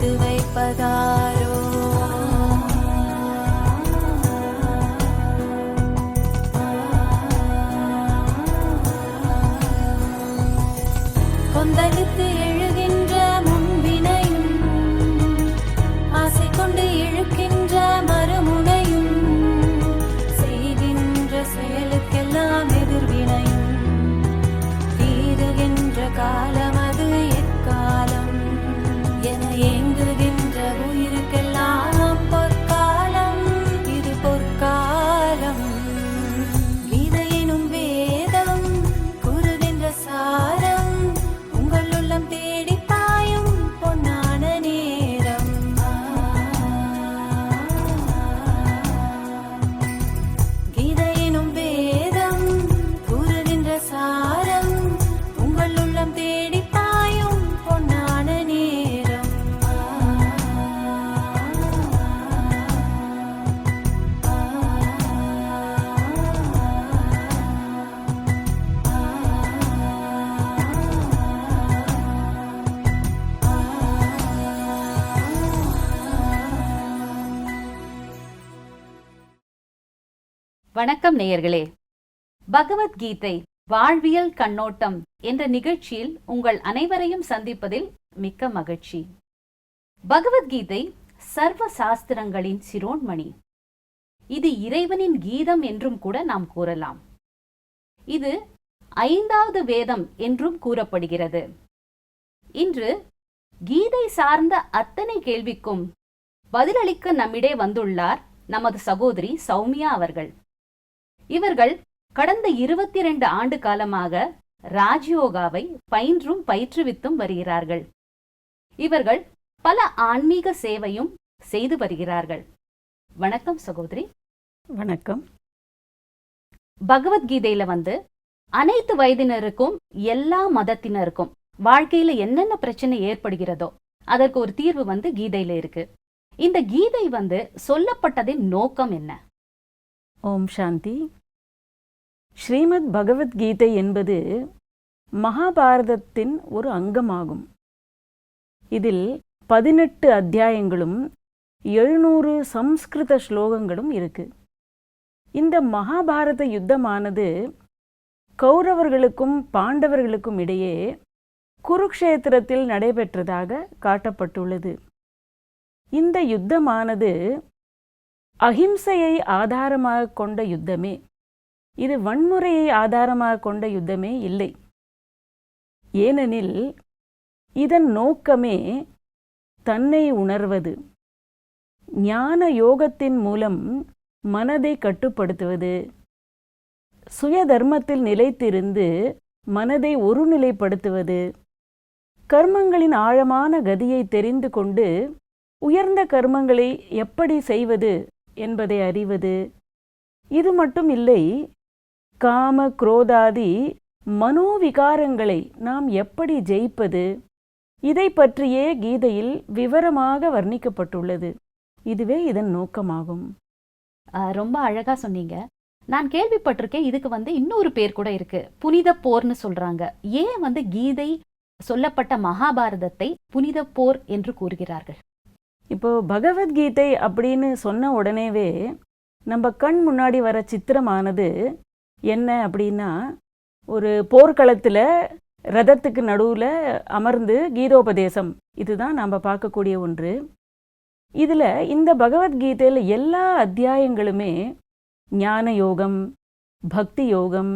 சேர்த்து வைப்பதாரோ? கொந்தளித்து எழுகின்ற முன்வினையும் ஆசை கொண்டு இழுக்கின்ற மறுமுனையும் செய்கின்ற செயலுக்கெல்லாம் எதிர்வினையும் தீருகின்ற காலம் அது எக்காலம் என ஏங்குகின்ற உயிருக்கெல்லாம் பொற்காலம் இது பொற்காலம். கீதையினும் வேதம் கூறுகின்ற சாரம் உங்கள் உள்ளம் தேடி பாயும் பொன்னான நேரம். கீதையினும் வேதம் கூறுகின்ற சாரம் உங்கள் உள்ளம் தேடி பாயும் பொன்னான நேரம். வணக்கம் நேயர்களே. பகவத்கீதை வாழ்வியல் கண்ணோட்டம் என்ற நிகழ்ச்சியில் உங்கள் அனைவரையும் சந்திப்பதில் மிக்க மகிழ்ச்சி. பகவத்கீதை சர்வ சாஸ்திரங்களின் சிரோன்மணி. இது இறைவனின் கீதம் என்றும் கூட நாம் கூறலாம். இது 5வது வேதம் என்றும் கூறப்படுகிறது. இன்று கீதை சார்ந்த அத்தனை கேள்விக்கும் பதிலளிக்க நம்மிடையே வந்துள்ளார் நமது சகோதரி சௌமியா அவர்கள். இவர்கள் கடந்த 22 ஆண்டு காலமாக ராஜயோகாவை பயின்றும் பயிற்றுவித்தும் வருகிறார்கள். இவர்கள் பல ஆன்மீக சேவையும் செய்து வருகிறார்கள். வணக்கம் சகோதரி. வணக்கம். பகவத்கீதையில அனைத்து வயதினருக்கும் எல்லா மதத்தினருக்கும் வாழ்க்கையில என்னென்ன பிரச்சனை ஏற்படுகிறதோ அதற்கு ஒரு தீர்வு கீதையில இருக்கு. இந்த கீதை சொல்லப்பட்டதின் நோக்கம் என்ன? ஓம் சாந்தி. ஸ்ரீமத் பகவத்கீதை என்பது மகாபாரதத்தின் ஒரு அங்கமாகும். இதில் 18 அத்தியாயங்களும் 700 சம்ஸ்கிருத ஸ்லோகங்களும் இருக்கு. இந்த மகாபாரத யுத்தமானது கௌரவர்களுக்கும் பாண்டவர்களுக்கும் இடையே குருக்ஷேத்திரத்தில் நடைபெற்றதாக காட்டப்பட்டுள்ளது. இந்த யுத்தமானது அஹிம்சையை ஆதாரமாக கொண்ட யுத்தமே. இது வன்முறையை ஆதாரமாக கொண்ட யுத்தமே இல்லை. ஏனெனில் இதன் நோக்கமே தன்னை உணர்வது, ஞான யோகத்தின் மூலம் மனதை கட்டுப்படுத்துவது, சுய தர்மத்தில் நிலைத்திருந்து மனதை ஒருநிலைப்படுத்துவது, கர்மங்களின் ஆழமான கதியை தெரிந்து கொண்டு உயர்ந்த கர்மங்களை எப்படி செய்வது என்பதை அறிவது. இது மட்டும் இல்லை, காம குரோதாதி மனோவிகாரங்களை நாம் எப்படி ஜெயிப்பது, இதை பற்றியே கீதையில் விவரமாக வர்ணிக்கப்பட்டுள்ளது. இதுவே இதன் நோக்கமாகும். ரொம்ப அழகா சொன்னீங்க. நான் கேள்விப்பட்டிருக்கேன், இதுக்கு இன்னொரு பேர் கூட இருக்கு, புனித போர்னு சொல்றாங்க. ஏன் கீதை சொல்லப்பட்ட மகாபாரதத்தை புனித போர் என்று கூறுகிறார்கள்? இப்போ பகவத்கீதை அப்படின்னு சொன்ன உடனேவே நம்ம கண் முன்னாடி வர சித்திரமானது என்ன அப்படின்னா, ஒரு போர்க்களத்தில் ரதத்துக்கு நடுவில் அமர்ந்து கீதோபதேசம், இதுதான் நாம் பார்க்கக்கூடிய ஒன்று. இதில் இந்த பகவத்கீதையில் எல்லா அத்தியாயங்களுமே ஞான யோகம், பக்தி யோகம்,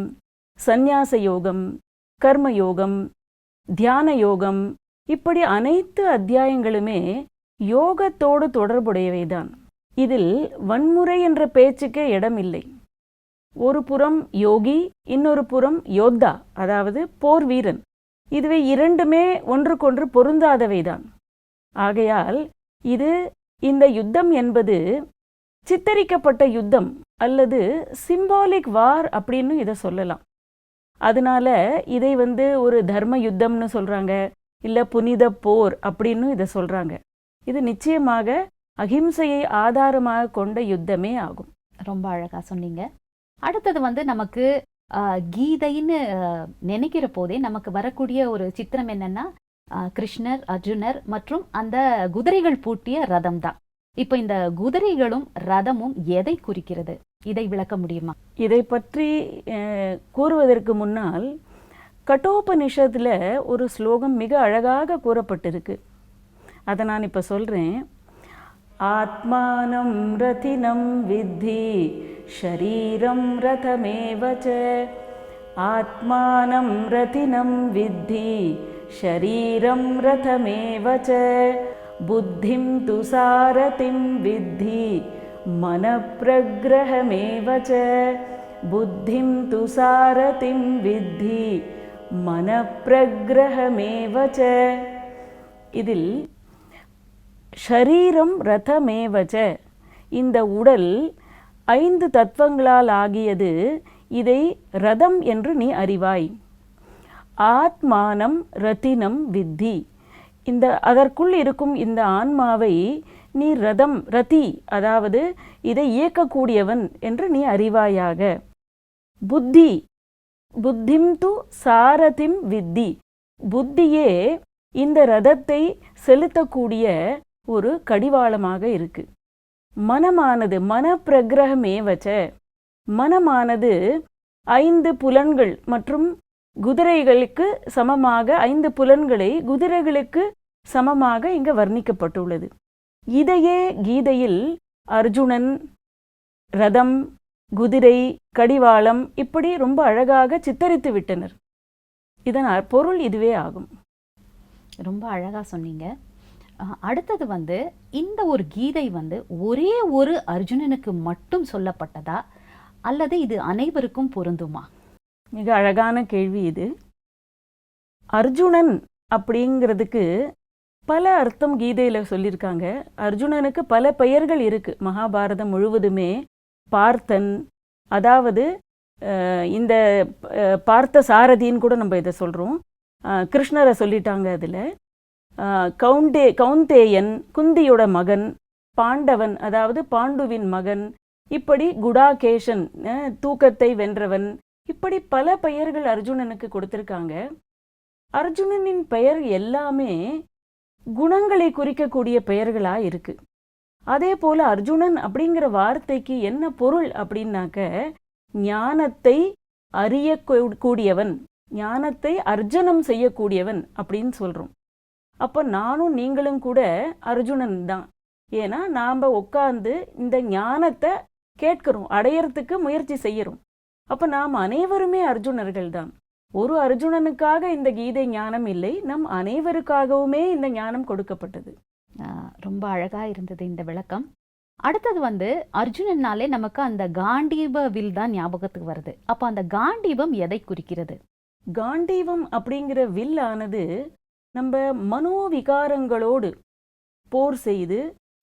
சந்நியாச யோகம், கர்ம யோகம், தியான யோகம், இப்படி அனைத்து அத்தியாயங்களுமே யோகத்தோடு தொடர்புடையவைதான். இதில் வன்முறை என்ற பேச்சுக்கே இடமில்லை. ஒரு புறம் யோகி, இன்னொரு புறம் யோத்தா, அதாவது போர் வீரன். இதுவே இரண்டுமே ஒன்றுக்கொன்று பொருந்தாதவைதான். ஆகையால் இந்த யுத்தம் என்பது சித்தரிக்கப்பட்ட யுத்தம் அல்லது சிம்பாலிக் வார் அப்படின்னு இதை சொல்லலாம். அதனால இதை ஒரு தர்ம யுத்தம்னு சொல்றாங்க, இல்லை புனித போர் அப்படின்னு இதை சொல்றாங்க. இது நிச்சயமாக அஹிம்சையை ஆதாரமாக கொண்ட யுத்தமே ஆகும். ரொம்ப அழகா சொன்னீங்க. அடுத்தது நமக்கு கீதைன்னு நினைக்கிற போதே நமக்கு வரக்கூடிய ஒரு சித்திரம் என்னன்னா, கிருஷ்ணர், அர்ஜுனர் மற்றும் அந்த குதிரைகள் பூட்டிய ரதம் தான். இப்போ இந்த குதிரைகளும் ரதமும் எதை குறிக்கிறது? இதை விளக்க முடியுமா? இதை பற்றி கூறுவதற்கு முன்னால் கட்டோபனிஷத்தில் ஒரு ஸ்லோகம் மிக அழகாக கூறப்பட்டிருக்கு. அதை நான் இப்போ சொல்கிறேன். ஆத்மானம் ரதினம் வித்தி ஷரீரம் ரதமேவச்ச. ஆத்மானம் ரதினம் வித்தி ஷரீரம் ரதமேவச்ச. புத்திம் து சாரதிம் வித்தி மனப்பிரக்ரஹமேவச்ச. புத்திம் து சாரதிம் வித்தி மனப்பிரக்ரஹமேவச்ச. இதில் ஷரீரம் ரதமேவச்ச, இந்த உடல் 5 தத்துவங்களால் ஆகியது, இதை ரதம் என்று நீ அறிவாய். ஆத்மானம் ரத்தினம் வித்தி, இந்த அதற்குள் இருக்கும் இந்த ஆன்மாவை நீ ரதம், ரதி, அதாவது இதை இயக்கக்கூடியவன் என்று நீ அறிவாயாக. புத்தி, புத்திம் து சாரதிம் வித்தி, புத்தியே இந்த ரதத்தை செலுத்தக்கூடிய ஒரு கடிவாளமாக இருக்கு. மனமானது மனப்பிரகிரகமேவச்ச, மனமானது 5 புலன்கள் மற்றும் குதிரைகளுக்கு சமமாக 5 புலன்களை குதிரைகளுக்கு சமமாக இங்கு வர்ணிக்கப்பட்டுள்ளது. இதையே கீதையில் அர்ஜுனன், ரதம், குதிரை, கடிவாளம் இப்படி ரொம்ப அழகாக சித்தரித்து விட்டனர். இதன் பொருள் இதுவே ஆகும். ரொம்ப அழகா சொன்னீங்க. அடுத்தது வந்து இந்த ஒரு கீதை வந்து ஒரே ஒரு அர்ஜுனனுக்கு மட்டும் சொல்லப்பட்டதா அல்லது இது அனைவருக்கும் பொருந்துமா? மிக அழகான கேள்வி இது. அர்ஜுனன் அப்படிங்கிறதுக்கு பல அர்த்தம் கீதையில் சொல்லியிருக்காங்க. அர்ஜுனனுக்கு பல பெயர்கள் இருக்கு. மகாபாரதம் முழுவதுமே பார்த்தன், அதாவது இந்த பார்த்த சாரதின்னு கூட நம்ம இதை சொல்கிறோம். கிருஷ்ணரை சொல்லிட்டாங்க. அதில் கௌந்தேயன், குந்தியோட மகன், பாண்டவன் அதாவது பாண்டுவின் மகன், இப்படி குடாகேஷன், தூக்கத்தை வென்றவன், இப்படி பல பெயர்கள் அர்ஜுனனுக்கு கொடுத்திருக்காங்க. அர்ஜுனனின் பெயர் எல்லாமே குணங்களை குறிக்கக்கூடிய பெயர்களா இருக்கு. அதே போல அர்ஜுனன் அப்படிங்கிற வார்த்தைக்கு என்ன பொருள் அப்படின்னாக்க, ஞானத்தை அறியக்கூடியவன், ஞானத்தை அர்ஜனம் செய்யக்கூடியவன் அப்படின்னு சொல்றோம். அப்போ நானும் நீங்களும் கூட அர்ஜுனன் தான். ஏன்னா நாம் உட்கார்ந்து இந்த ஞானத்தை கேட்கிறோம், அடையறதுக்கு முயற்சி செய்யறோம். அப்போ நாம் அனைவருமே அர்ஜுனர்கள் தான். ஒரு அர்ஜுனனுக்காக இந்த கீதை ஞானம் இல்லை, நம் அனைவருக்காகவுமே இந்த ஞானம் கொடுக்கப்பட்டது. ரொம்ப அழகா இருந்தது இந்த விளக்கம். அடுத்தது வந்து அர்ஜுனனாலே நமக்கு அந்த காண்டீப வில் தான் ஞாபகத்துக்கு வருது. அப்போ அந்த காண்டீபம் எதை குறிக்கிறது? காண்டீபம் அப்படிங்கிற வில் ஆனது நம்ம மனோவிகாரங்களோடு போர் செய்து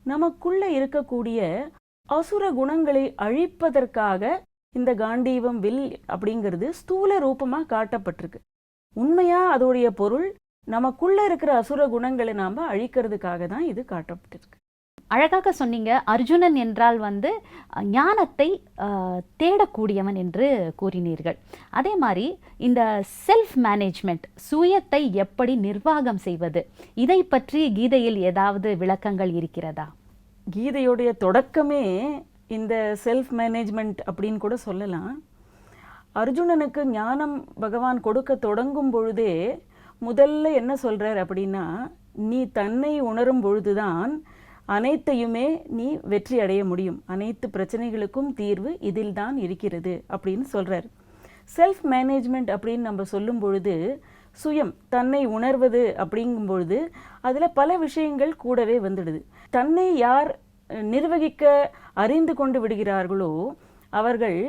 நமக்குள்ள இருக்கக்கூடிய அசுர குணங்களை அழிப்பதற்காக இந்த காண்டீபம் வில் அப்படிங்கிறது ஸ்தூல ரூபமாக காட்டப்பட்டிருக்கு. உண்மையா அதோடைய பொருள் நமக்குள்ள இருக்கிற அசுர குணங்களை நாம அழிக்கிறதுக்காக தான் இது காட்டப்பட்டிருக்கு. அழகாக சொன்னீங்க. அர்ஜுனன் என்றால் வந்து ஞானத்தை தேடக்கூடியவன் என்று கூறினீர்கள். அதே மாதிரி இந்த செல்ஃப் மேனேஜ்மெண்ட், சுயத்தை எப்படி நிர்வாகம் செய்வது, இதை பற்றி கீதையில் ஏதாவது விளக்கங்கள் இருக்கிறதா? கீதையுடைய தொடக்கமே இந்த செல்ஃப் மேனேஜ்மெண்ட் அப்படின்னு கூட சொல்லலாம். அர்ஜுனனுக்கு ஞானம் பகவான் கொடுக்க தொடங்கும் பொழுதே முதல்ல என்ன சொல்றார் அப்படின்னா, நீ தன்னை உணரும் பொழுதுதான் அனைத்தையுமே நீ வெற்றி அடைய முடியும், அனைத்து பிரச்சனைகளுக்கும் தீர்வு இதில் தான் இருக்கிறது அப்படின்னு சொல்றார். செல்ஃப் மேனேஜ்மெண்ட் அப்படின்னு நம்ம சொல்லும் பொழுது, சுயம் தன்னை உணர்வது அப்படிங்கும் பொழுது அதில் பல விஷயங்கள் கூடவே வந்துடுது. தன்னை யார் நிர்வகிக்க அறிந்து கொண்டு விடுகிறார்களோ அவர்கள்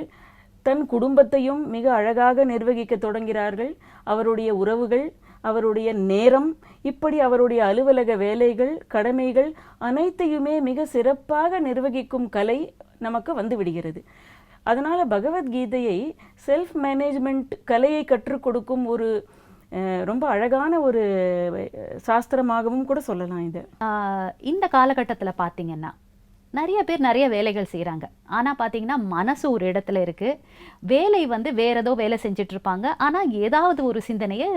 தன் குடும்பத்தையும் மிக அழகாக நிர்வகிக்க தொடங்கிறார்கள். அவருடைய உறவுகள், அவருடைய நேரம், இப்படி அவருடைய அலுவலக வேலைகள், கடமைகள் அனைத்தையுமே மிக சிறப்பாக நிர்வகிக்கும் கலை நமக்கு வந்து விடுகிறது. அதனால் பகவத்கீதையை செல்ஃப் மேனேஜ்மெண்ட் கலையை கற்றுக் கொடுக்கும் ஒரு ரொம்ப அழகான ஒரு சாஸ்திரமாகவும் கூட சொல்லலாம். இது இந்த காலகட்டத்தில் பார்த்தீங்கன்னா நிறைய பேர் நிறைய வேலைகள் செய்கிறாங்க. ஆனால் பார்த்தீங்கன்னா மனசு ஒரு இடத்துல இருக்குது, வேலை வந்து வேற ஏதோ வேலை செஞ்சுட்டு இருப்பாங்க. ஆனால் ஏதாவது ஒரு சிந்தனையை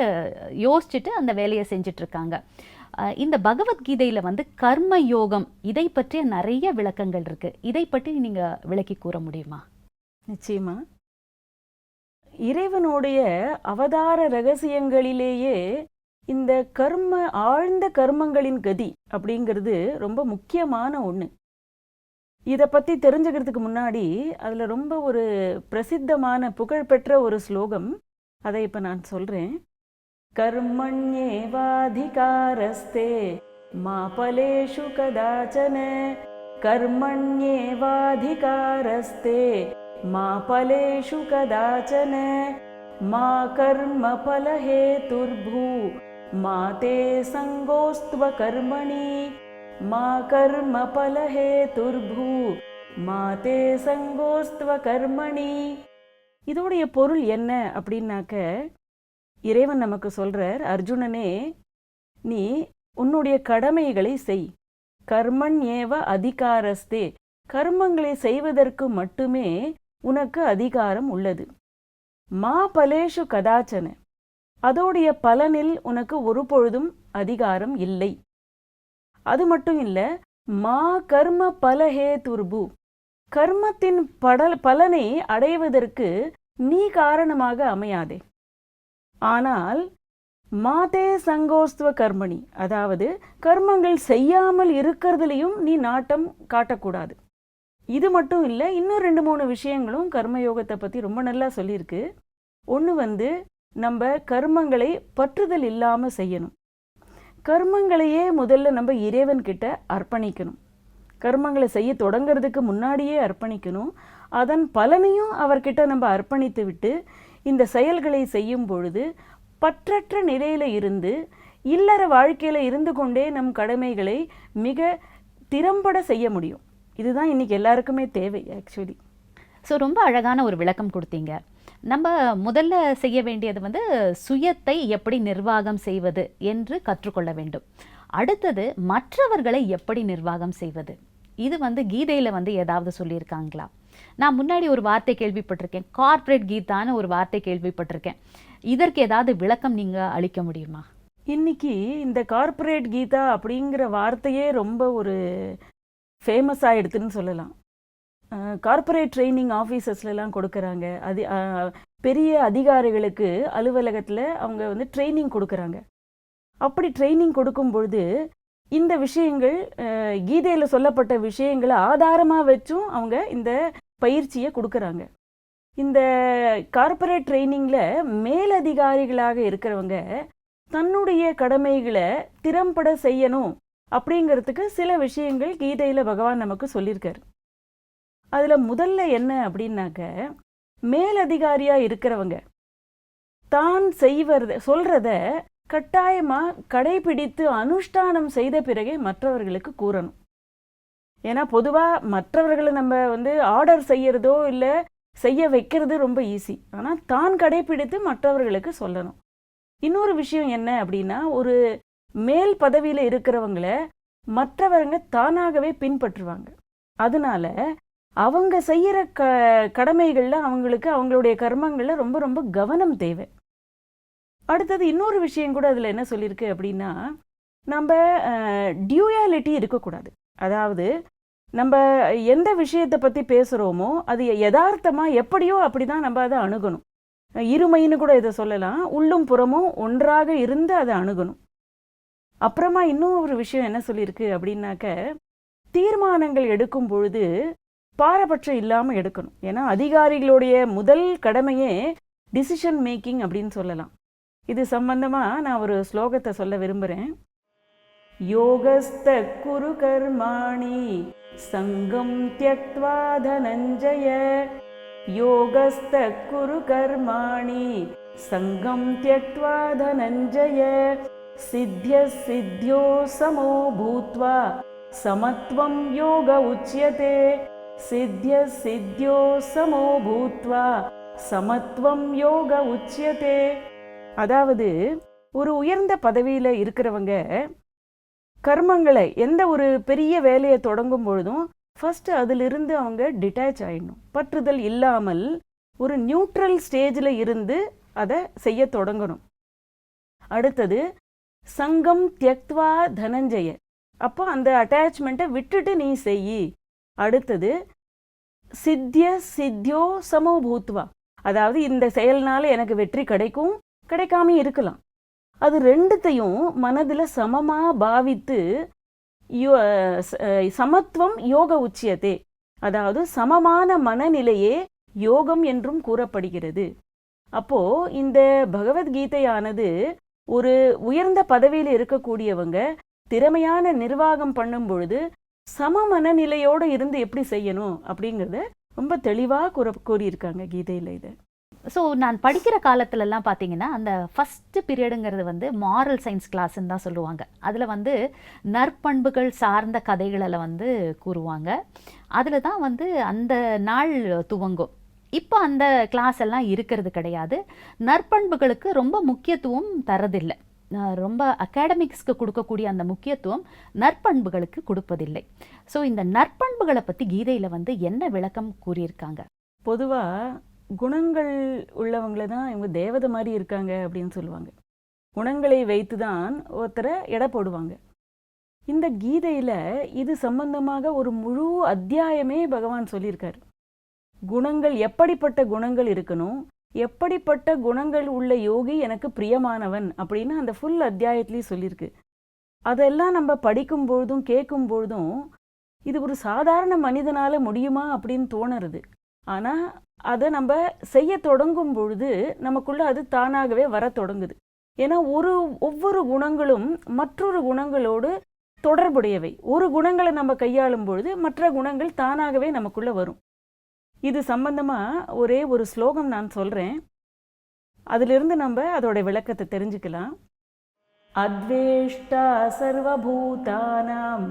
யோசிச்சுட்டு அந்த வேலையை செஞ்சுட்டு இருக்காங்க. இந்த பகவத்கீதையில் வந்து கர்ம யோகம் இதை பற்றிய நிறைய விளக்கங்கள் இருக்குது. இதை பற்றி நீங்கள் விளக்கி கூற முடியுமா? நிச்சயமா. இறைவனுடைய அவதார ரகசியங்களிலேயே இந்த ஆழ்ந்த கர்மங்களின் கதி அப்படிங்கிறது ரொம்ப முக்கியமான ஒன்று. இதை பற்றி தெரிஞ்சுக்கிறதுக்கு முன்னாடி அதில் ரொம்ப ஒரு பிரசித்தமான புகழ்பெற்ற ஒரு ஸ்லோகம், அதை இப்போ நான் சொல்கிறேன். கர்மண்யேவாதிகாரஸ்தே மா பலேஷு கதாச்சன, கர்மண்யேவாதிகாரஸ்தே மா பலேஷு கதாச்சன, மா கர்ம பலஹேதுர்பூ மா தே சங்கோஸ்த்வ கர்மணி, மா கர்ம பலஹேதுர்பூ மா தே சங்கோஸ்த்வ கர்மணி. இதோடைய பொருள் என்ன அப்படின்னாக்க, இறைவன் நமக்கு சொல்றார், அர்ஜுனனே நீ உன்னுடைய கடமைகளை செய். கர்மன் ஏவ அதிகாரஸ்தே, கர்மங்களை செய்வதற்கு மட்டுமே உனக்கு அதிகாரம் உள்ளது. மா பலேஷு கதாச்சன, அதோடைய பலனில் உனக்கு ஒரு பொழுதும் அதிகாரம் இல்லை. அது மட்டும் இல்ல, மா கர்ம பலஹேதுர்பூ, கர்மத்தின் பலனை அடைவதற்கு நீ காரணமாக அமையாதே. ஆனால் மாதே சங்கோஸ்துவ கர்மணி, அதாவது கர்மங்கள் செய்யாமல் இருக்கிறதுலையும் நீ நாட்டம் காட்டக்கூடாது. இது மட்டும் இல்லை, இன்னும் 2-3 விஷயங்களும் கர்மயோகத்தை பற்றி ரொம்ப நல்லா சொல்லியிருக்கு. ஒன்று வந்து நம்ம கர்மங்களை பற்றுதல் இல்லாமல் செய்யணும். கர்மங்களையே முதல்ல நம்ம இறைவன்கிட்ட அர்ப்பணிக்கணும். கர்மங்களை செய்ய தொடங்கிறதுக்கு முன்னாடியே அர்ப்பணிக்கணும். அதன் பலனையும் அவர்கிட்ட நம்ம அர்ப்பணித்து விட்டு இந்த செயல்களை செய்யும் பொழுது பற்றற்ற நிலையில் இருந்து இல்லற வாழ்க்கையில் இருந்து கொண்டே நம் கடமைகளை மிக திறம்பட செய்ய முடியும். இதுதான் இன்னைக்கு எல்லாருக்குமே தேவை ஆக்சுவலி. ஸோ ரொம்ப அழகான ஒரு விளக்கம் கொடுத்தீங்க. நம்ம முதல்ல செய்ய வேண்டியது வந்து சுயத்தை எப்படி நிர்வாகம் செய்வது என்று கற்றுக்கொள்ள வேண்டும். அடுத்தது மற்றவர்களை எப்படி நிர்வாகம் செய்வது. இது வந்து கீதையில் வந்து ஏதாவது சொல்லியிருக்காங்களா? நான் முன்னாடி ஒரு வார்த்தை கேள்விப்பட்டிருக்கேன், கார்ப்பரேட் கீதான்னு ஒரு வார்த்தை கேள்விப்பட்டிருக்கேன். இதற்கு ஏதாவது விளக்கம் நீங்கள் அளிக்க முடியுமா? இன்னைக்கு இந்த கார்ப்பரேட் கீதா அப்படிங்கிற வார்த்தையே ரொம்ப ஒரு ஃபேமஸ் ஆகிடுதுன்னு சொல்லலாம். கார்ப்பரேட் ட்ரைனிங் ஆஃபீஸஸ்லாம் கொடுக்குறாங்க. அது பெரிய அதிகாரிகளுக்கு அலுவலகத்தில் அவங்க வந்து ட்ரைனிங் கொடுக்குறாங்க. அப்படி ட்ரைனிங் கொடுக்கும் பொழுது இந்த விஷயங்கள் கீதையில் சொல்லப்பட்ட விஷயங்களை ஆதாரமாக வச்சும் அவங்க இந்த பயிற்சியை கொடுக்குறாங்க. இந்த கார்ப்பரேட் ட்ரைனிங்கில் மேலதிகாரிகளாக இருக்கிறவங்க தன்னுடைய கடமைகளை திறம்பட செய்யணும் அப்படிங்கிறதுக்கு சில விஷயங்கள் கீதையில் பகவான் நமக்கு சொல்லியிருக்காரு. அதில் முதல்ல என்ன அப்படின்னாக்க, மேலதிகாரியாக இருக்கிறவங்க தான் சொல்கிறத கட்டாயமாக கடைபிடித்து அனுஷ்டானம் செய்த பிறகே மற்றவர்களுக்கு கூறணும். ஏன்னா பொதுவாக மற்றவர்களை நம்ம வந்து ஆர்டர் செய்யறதோ இல்லை செய்ய வைக்கிறது ரொம்ப ஈஸி. ஆனால் தான் கடைபிடித்து மற்றவர்களுக்கு சொல்லணும். இன்னொரு விஷயம் என்ன அப்படின்னா, ஒரு மேல் பதவியில் இருக்கிறவங்கள மற்றவங்க தானாகவே பின்பற்றுவாங்க. அதனால அவங்க செய்கிற கடமைகளில் அவங்களுக்கு அவங்களுடைய கர்மங்களில் ரொம்ப ரொம்ப கவனம் தேவை. அடுத்தது இன்னொரு விஷயம் கூட அதில் என்ன சொல்லியிருக்கு அப்படின்னா, நம்ம டியூயாலிட்டி இருக்கக்கூடாது. அதாவது நம்ம எந்த விஷயத்தை பற்றி பேசுகிறோமோ அது யதார்த்தமாக எப்படியோ அப்படி தான் நம்ம அதை அணுகணும். இருமைன்னு கூட இதை சொல்லலாம். உள்ளும் புறமும் ஒன்றாக இருந்து அதை அணுகணும். அப்புறமா இன்னும் ஒரு விஷயம் என்ன சொல்லியிருக்கு அப்படின்னாக்க, தீர்மானங்கள் எடுக்கும் பொழுது பாரபட்சம் இல்லாமல் எடுக்கணும். ஏன்னா அதிகாரிகளுடைய முதல் கடமையே டிசிஷன் மேக்கிங் அப்படின்னு சொல்லலாம். இது சம்பந்தமாக நான் ஒரு ஸ்லோகத்தை சொல்ல விரும்புகிறேன். யோகஸ்த குரு கர்மாணி சங்கம் த்யக்த்வா தனஞ்சய, யோகஸ்த குரு கர்மாணி சங்கம் த்யக்த்வா தனஞ்சய, சித்ய சித்யோ சமோ பூத்வா சமத்வம் யோக உச்யதே, சித்ய சித்யோ சமோ பூத்வா சமத்வம் யோக உச்யதே. அதாவது ஒரு உயர்ந்த பதவியில் இருக்கிறவங்க கர்மங்களை எந்த ஒரு பெரிய வேலையை தொடங்கும் பொழுதும் ஃபர்ஸ்ட் அதிலிருந்து அவங்க டிட்டாச் ஆயிடணும். பற்றுதல் இல்லாமல் ஒரு நியூட்ரல் ஸ்டேஜில் இருந்து அதை செய்ய தொடங்கணும். அடுத்தது சங்கம் தியக்த்வா தனஞ்சய, அப்போ அந்த அட்டாச்மெண்ட்டை விட்டுட்டு நீ செய். அடுத்தது சித்திய சித்தியோ சமோபூத்வா, அதாவது இந்த செயல்னால எனக்கு வெற்றி கிடைக்கும் கிடைக்காம இருக்கலாம், அது ரெண்டுத்தையும் மனதில் சமமாக பாவித்து சமத்துவம் யோக உச்சியத்தே, அதாவது சமமான மனநிலையே யோகம் என்றும் கூறப்படுகிறது. அப்போ இந்த பகவத்கீதையானது ஒரு உயர்ந்த பதவியில் இருக்கக்கூடியவங்க திறமையான நிர்வாகம் பண்ணும் பொழுது சம மனநிலையோடு இருந்து எப்படி செய்யணும் அப்படிங்கிறத ரொம்ப தெளிவாக கூறியிருக்காங்க கீதையில். இதை ஸோ நான் படிக்கிற காலத்துலலாம் பார்த்தீங்கன்னா அந்த ஃபஸ்ட்டு பீரியடுங்கிறது வந்து மாரல் சயின்ஸ் கிளாஸ்ன்னு தான் சொல்லுவாங்க. அதில் வந்து நற்பண்புகள் சார்ந்த கதைகளை வந்து கூறுவாங்க. அதில் தான் வந்து அந்த நாள் துவங்கும். இப்போ அந்த கிளாஸ் எல்லாம் இருக்கிறது கிடையாது. நற்பண்புகளுக்கு ரொம்ப முக்கியத்துவம் தரதில்லை. ரொம்ப அகாடமிக்ஸ்க்கு கொடுக்கக்கூடிய அந்த முக்கியத்துவம் நற்பண்புகளுக்கு கொடுப்பதில்லை. ஸோ இந்த நற்பண்புகளை பற்றி கீதையில் வந்து என்ன விளக்கம் கூறியிருக்காங்க? பொதுவாக குணங்கள் உள்ளவங்களை தான் இவங்க தேவதை மாதிரி இருக்காங்க அப்படின்னு சொல்லுவாங்க. குணங்களை வைத்து தான் ஒருத்தரை எடை போடுவாங்க. இந்த கீதையில் இது சம்பந்தமாக ஒரு முழு அத்தியாயமே பகவான் சொல்லியிருக்காரு. குணங்கள், எப்படிப்பட்ட குணங்கள் இருக்கணும், எப்படிப்பட்ட குணங்கள் உள்ள யோகி எனக்கு பிரியமானவன் அப்படின்னு அந்த ஃபுல் அத்தியாயத்துலேயும் சொல்லியிருக்கு. அதெல்லாம் நம்ம படிக்கும்பொழுதும் கேட்கும்பொழுதும் இது ஒரு சாதாரண மனிதனால் முடியுமா அப்படின்னு தோணுறது. ஆனால் அதை நம்ம செய்ய தொடங்கும் பொழுது நமக்குள்ளே அது தானாகவே வர தொடங்குது. ஏன்னா ஒவ்வொரு குணங்களும் மற்றொரு குணங்களோடு தொடர்புடையவை. ஒரு குணங்களை நம்ம கையாளும் பொழுது மற்ற குணங்கள் தானாகவே நமக்குள்ளே வரும். இது சம்பந்தமாக ஒரே ஒரு ஸ்லோகம் நான் சொல்கிறேன், அதிலிருந்து நம்ம அதோட விளக்கத்தை தெரிஞ்சுக்கலாம். அத்வேஷ்டா சர்வபூதானாம்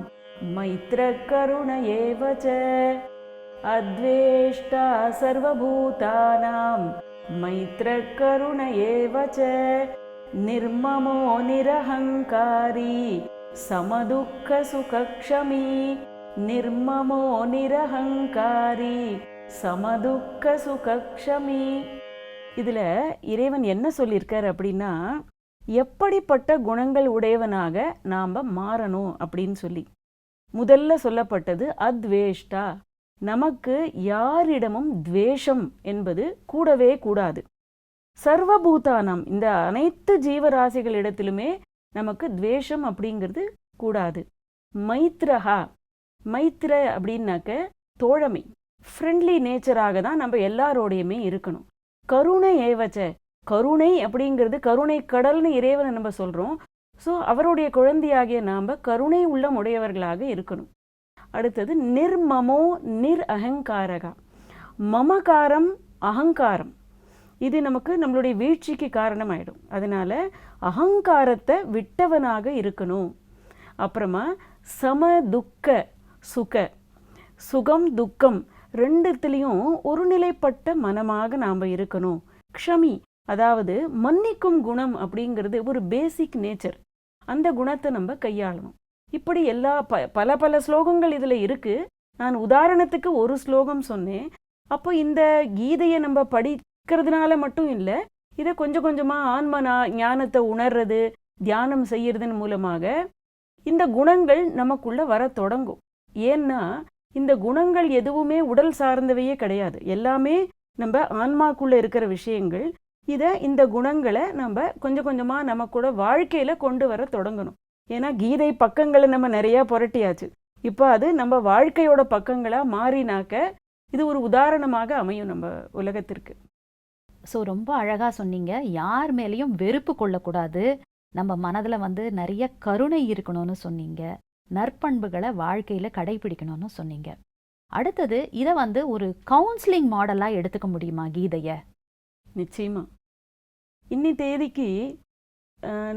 மைத்ர கருண ஏவச, அத்வேஷ்டா சர்வபூதானாம் மைத்ர கருண ஏவச, நிர்மமோ நிரஹங்காரி சமதுக்க சுகக்ஷமி, நிர்மமோ நிரஹங்காரி சமதுக்க சுகக்ஷமி. இதில் இறைவன் என்ன சொல்லியிருக்கார் அப்படின்னா, எப்படிப்பட்ட குணங்கள் உடையவனாக நாம் மாறணும் அப்படின்னு சொல்லி முதல்ல சொல்லப்பட்டது அத்வேஷ்டா. நமக்கு யாரிடமும் துவேஷம் என்பது கூடவே கூடாது. சர்வபூதானம், இந்த அனைத்து ஜீவராசிகளிடத்திலுமே நமக்கு துவேஷம் அப்படிங்கிறது கூடாது. மைத்ரஹா, மைத்ர அப்படின்னாக்க தோழமை, ஃப்ரெண்ட்லி நேச்சராக தான் நம்ம எல்லாரோடையுமே இருக்கணும். கருணை ஏவச்ச, கருணை அப்படிங்கிறது கருணை கடல்னு இறைவனை நம்ம சொல்கிறோம். ஸோ அவருடைய குழந்தையாகிய நாம் கருணை உள்ளம் உடையவர்களாக இருக்கணும். அடுத்தது நிர்மமோ நிர் அகங்காரகா, மமகாரம் அகங்காரம் இது நமக்கு நம்மளுடைய வீழ்ச்சிக்கு காரணமாயிடும். அதனால் அகங்காரத்தை விட்டவனாக இருக்கணும். அப்புறமா சம துக்க சுக, சுகம் துக்கம் ரெண்டுத்துலேயும் ஒருநிலைப்பட்ட மனமாக நாம் இருக்கணும். க்ஷமி, அதாவது மன்னிக்கும் குணம் அப்படிங்கிறது ஒரு பேசிக் நேச்சர், அந்த குணத்தை நம்ம கையாளணும். இப்படி எல்லா பல பல ஸ்லோகங்கள் இதில் இருக்குது. நான் உதாரணத்துக்கு ஒரு ஸ்லோகம் சொன்னேன். அப்போ இந்த கீதையை நம்ம படிக்கிறதுனால மட்டும் இல்லை, இதை கொஞ்சம் கொஞ்சமாக ஆன்ம ஞானத்தை உணர்றது, தியானம் செய்யறதன் மூலமாக இந்த குணங்கள் நமக்குள்ளே வர தொடங்கும். ஏன்னா இந்த குணங்கள் எதுவுமே உடல் சார்ந்தவையே கிடையாது, எல்லாமே நம்ம ஆன்மாக்குள்ளே இருக்கிற விஷயங்கள். இந்த குணங்களை நம்ம கொஞ்சம் கொஞ்சமாக நம்ம கூட வாழ்க்கையில் கொண்டு வர தொடங்கணும். ஏன்னா கீதை பக்கங்களை நம்ம நிறையா புரட்டியாச்சு. இப்போ அது நம்ம வாழ்க்கையோட பக்கங்களாக மாறினாக்க இது ஒரு உதாரணமாக அமையும் நம்ம உலகத்திற்கு. ஸோ ரொம்ப அழகாக சொன்னீங்க. யார் மேலேயும் வெறுப்பு கொள்ளக்கூடாது, நம்ம மனதில் வந்து நிறைய கருணை இருக்கணும்னு சொன்னீங்க, நற்பண்புகளை வாழ்க்கையில் கடைபிடிக்கணும்னு சொன்னீங்க. அடுத்தது இதை வந்து ஒரு கவுன்சிலிங் மாடலாக எடுத்துக்க முடியுமா கீதையை? நிச்சயமா. இன்னி தேதிக்கு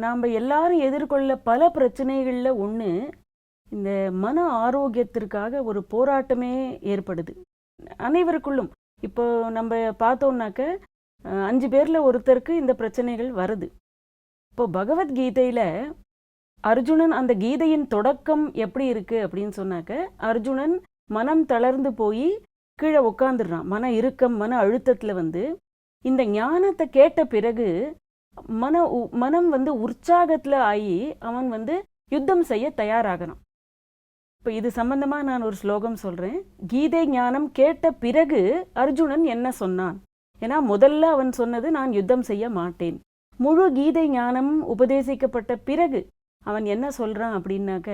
நாம் எல்லாரும் எதிர்கொள்ள பல பிரச்சனைகளில் ஒன்று இந்த மன ஆரோக்கியத்திற்காக ஒரு போராட்டமே ஏற்படுது அனைவருக்குள்ளும். இப்போ நம்ம பார்த்தோம்னாக்க 5 பேரில் ஒருத்தருக்கு இந்த பிரச்சனைகள் வருது. இப்போ பகவத்கீதையில் அர்ஜுனன், அந்த கீதையின் தொடக்கம் எப்படி இருக்குது அப்படின்னு சொன்னாக்க, அர்ஜுனன் மனம் தளர்ந்து போய் கீழே உட்காந்துடுறான். மன இறுக்கம், மன அழுத்தத்தில் இந்த ஞானத்தை கேட்ட பிறகு மனம் உற்சாகத்தில் ஆகி அவன் யுத்தம் செய்ய தயாராகிறான். இப்போ இது சம்பந்தமா நான் ஒரு ஸ்லோகம் சொல்றேன். கீதை ஞானம் கேட்ட பிறகு அர்ஜுனன் என்ன சொன்னான்? ஏன்னா முதல்ல அவன் சொன்னது நான் யுத்தம் செய்ய மாட்டேன். முழு கீதை ஞானம் உபதேசிக்கப்பட்ட பிறகு அவன் என்ன சொல்றான் அப்படின்னாக்க,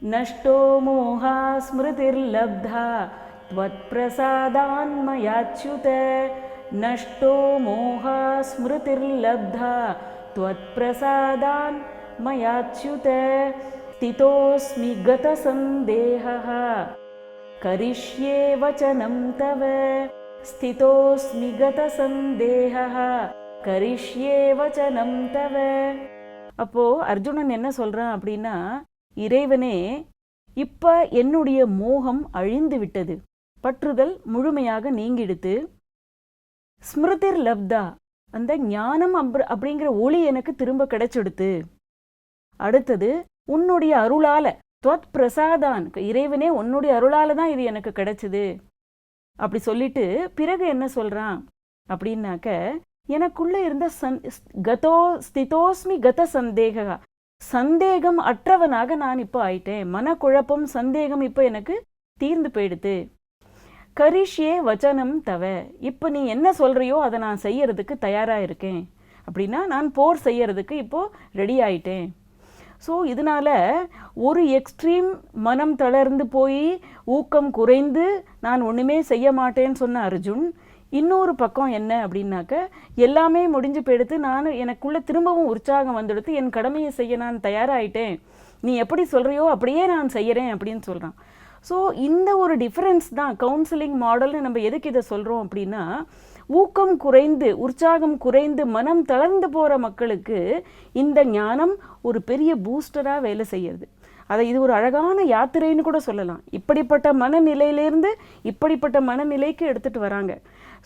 நஷ்டோ மோஹா ஸ்மிருதிர் லப்தா த்வத் பிரசாதான் மயாச்யுத, நஷ்டோ மோஹா ஸ்மிருதிர் லப்தா த்வத் பிரசாதான் மயாச்யுத, ஸ்திதோஸ்மி கத சந்தேஹः கரிஷ்யே வசனம் தவ, ஸ்திதோஸ்மி கத சந்தேஹः கரிஷ்யே வசனம் தவ. அப்போ அர்ஜுனன் என்ன சொல்றான் அப்படின்னா, இறைவனே, இப்ப என்னுடைய மோகம் அழிந்து விட்டது, பற்றுதல் முழுமையாக நீங்கிடுத்து. ஸ்மிருதிர் லப்தா, அந்த ஞானம் அப்படிங்கிற ஒளி எனக்கு திரும்ப கிடைச்செடுத்து. அடுத்தது உன்னுடைய அருளால, துவத் பிரசாதான், இறைவனே உன்னுடைய அருளால தான் இது எனக்கு கிடைச்சது அப்படி சொல்லிட்டு பிறகு என்ன சொல்றான் அப்படின்னாக்க, எனக்குள்ள இருந்த ஸ்திதோஸ்மி கத சந்தேகா, சந்தேகம் அற்றவனாக நான் இப்போ ஆயிட்டேன். மனக்குழப்பம், சந்தேகம் இப்போ எனக்கு தீர்ந்து போயிடுது. கரிஷ்யே வச்சனம் தவ, இப்போ நீ என்ன சொல்றியோ அதை நான் செய்யறதுக்கு தயாரா இருக்கேன். அப்படின்னா நான் போர் செய்யறதுக்கு இப்போ ரெடி ஆயிட்டேன். ஸோ இதனால ஒரு எக்ஸ்ட்ரீம் மனம் தளர்ந்து போய் ஊக்கம் குறைந்து நான் ஒன்றுமே செய்ய மாட்டேன்னு சொன்ன அர்ஜுன், இன்னொரு பக்கம் என்ன அப்படின்னாக்க, எல்லாமே முடிஞ்சு போயிடுத்து, நான் எனக்குள்ள திரும்பவும் உற்சாகம் வந்துடுத்து, என் கடமையை செய்ய நான் தயாராகிட்டேன், நீ எப்படி சொல்கிறியோ அப்படியே நான் செய்கிறேன் அப்படின்னு சொல்கிறான். ஸோ இந்த ஒரு டிஃப்ரென்ஸ் தான் கவுன்சிலிங் மாடல்னு நம்ம எதுக்கு இதை சொல்கிறோம் அப்படின்னா, ஊக்கம் குறைந்து உற்சாகம் குறைந்து மனம் தளர்ந்து போகிற மக்களுக்கு இந்த ஞானம் ஒரு பெரிய பூஸ்டராக வேலை செய்யுது. அதை இது ஒரு அழகான யாத்திரைன்னு கூட சொல்லலாம். இப்படிப்பட்ட மனநிலையிலேருந்து இப்படிப்பட்ட மனநிலைக்கு எடுத்துகிட்டு வராங்க.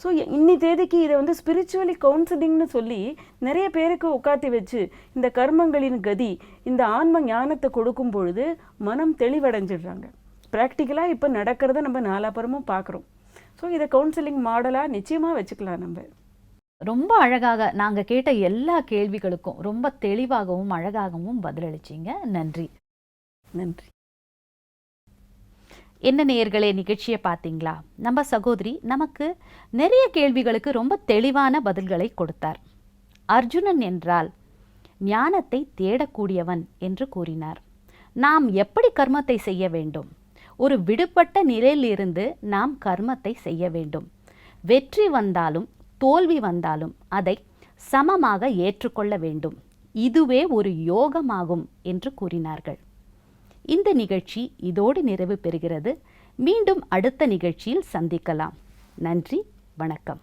ஸோ இன்னி தேதிக்கு இதை ஸ்பிரிச்சுவலி கவுன்சிலிங்னு சொல்லி நிறைய பேருக்கு உட்காத்தி வச்சு இந்த கர்மங்களின் கதி, இந்த ஆன்ம ஞானத்தை கொடுக்கும் பொழுது மனம் தெளிவடைஞ்சிடுறாங்க. ப்ராக்டிக்கலாக இப்போ நடக்கிறத நம்ம நாலாபுறமும் பார்க்குறோம். ஸோ இதை கவுன்சிலிங் மாடலாக நிச்சயமாக வச்சுக்கலாம். நம்ம ரொம்ப அழகாக நாங்கள் கேட்ட எல்லா கேள்விகளுக்கும் ரொம்ப தெளிவாகவும் அழகாகவும் பதிலளிச்சிங்க. நன்றி. நன்றி. என்ன நேயர்களே, நிகழ்ச்சியை பார்த்தீங்களா? நம்ம சகோதரி நமக்கு நிறைய கேள்விகளுக்கு ரொம்ப தெளிவான பதில்களை கொடுத்தார். அர்ஜுனன் என்றால் ஞானத்தை தேடக்கூடியவன் என்று கூறினார். நாம் எப்படி கர்மத்தை செய்ய வேண்டும்? ஒரு விடுபட்ட நிலையிலிருந்து நாம் கர்மத்தை செய்ய வேண்டும். வெற்றி வந்தாலும் தோல்வி வந்தாலும் அதை சமமாக ஏற்றுக்கொள்ள வேண்டும். இதுவே ஒரு யோகமாகும் என்று கூறினார்கள். இந்த நிகழ்ச்சி இதோடு நிறைவு பெறுகிறது. மீண்டும் அடுத்த நிகழ்ச்சியில் சந்திக்கலாம். நன்றி, வணக்கம்.